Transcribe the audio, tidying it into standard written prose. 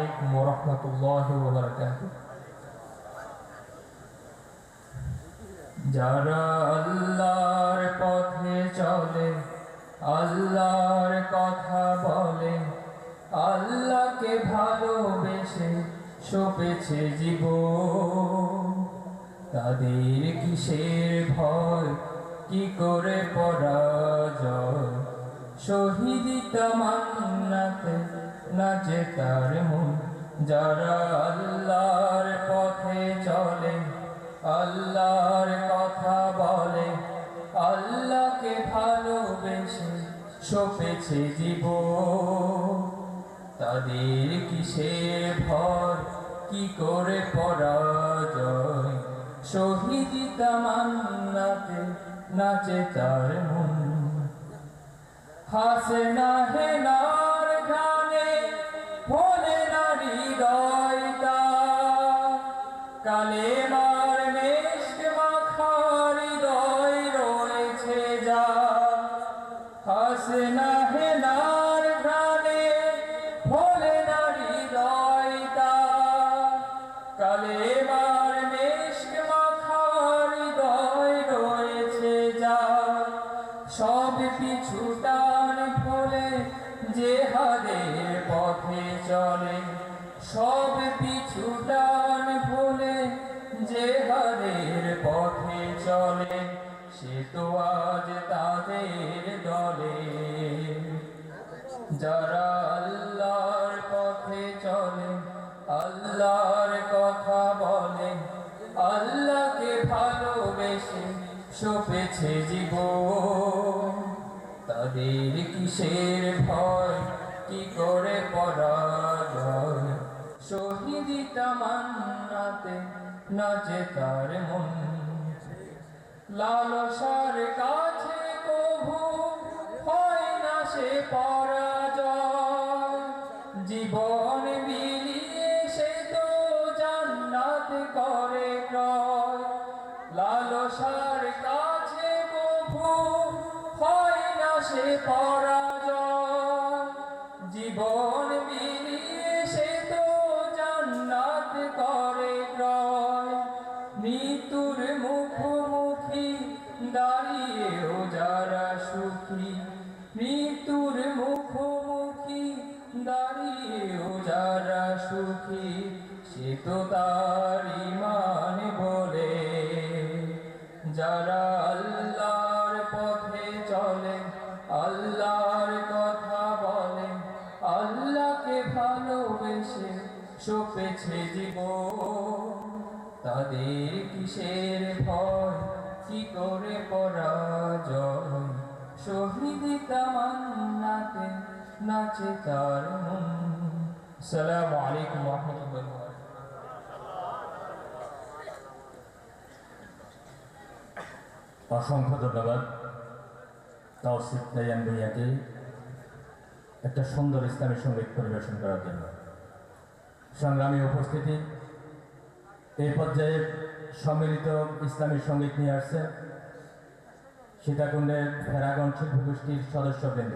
আলাইকুম ওয়া রাহমাতুল্লাহি ওয়া বারাকাতুহু। যারা আল্লাহর পথে চলে, আল্লাহর কথা বলে, আল্লাহকে ভালোবেসে সপেছে জীবন, তাদের কিসের ভয়, কি করে পরাজয়, শহীদ তামান্নাতে নাচে তার মন। যারা আল্লাহর পথে চলে, আল্লাহর কথা বলে, আল্লাহকে ভালোবেসে সপেছে জীবন, তাদের কিসের ভয়, কি করে পরাজয়, শহীদ তামান্নাতে নাচে তার মন। হাসনা হেনার গানে ভোলে না হৃদয় তার, কালেমার মেশক মাখা হৃদয় রয়েছে যার। হাসনা হেনার গানে ভোলে না হৃদয় তার, কালেমার মেশক মাখা হৃদয় রয়েছে যার। সব পিছু টান ভুলে জিহাদের পথে চলে, সব পিছু টান ভুলে জিহাদের পথে চলে, সে তো আজ তাদের দলে। যারা আল্লাহর পথে চলে, আল্লাহর কথা বলে, আল্লাহকে ভালোবেসে সপেছে জীবন, তাদের কিসের ভয়, কি করে পরাজয়, শহীদ তামান্নাতে নাচে তার মন। লালসার কাছে কভু হয় না সে পরাজয়, জীবন বিলিয়ে সে তো জান্নাত করে ক্রয়। লালসার কাছে কভু হয় না সে পরাজয়, জীবন বিলিয়ে সে তো জান্নাত করে ক্রয়। মৃত্যুর মুখোমুখি দাঁড়িয়েও যারা সুখী, মৃত্যুর মুখোমুখি দাঁড়িয়েও যারা সুখী, সে তো তার ঈমান বলে। যারা আল্লাহর পথে চলে, আল্লাহর কথা বলে, আল্লাহকে ভালোবেসে সপেছে জীবন, তাদের কিসের ভয়, কি করে পরাজয়, শহীদ তামান্নাতে নাচে তার মন। আসসালামু আলাইকুম ওয়া রাহমাতুল্লাহি। অসংখ্য ধন্যবাদ তাওসিফ রায়হান ভাইয়াকে একটা সুন্দর ইসলামী সঙ্গীত পরিবেশন করার জন্য। সংগ্রামী উপস্থিতি, এই পর্যায়ে সম্মিলিত ইসলামী সঙ্গীত নিয়ে আসছে সীতাকুণ্ডের ফেরাগন শিল্পগোষ্ঠীর সদস্যবৃন্দ।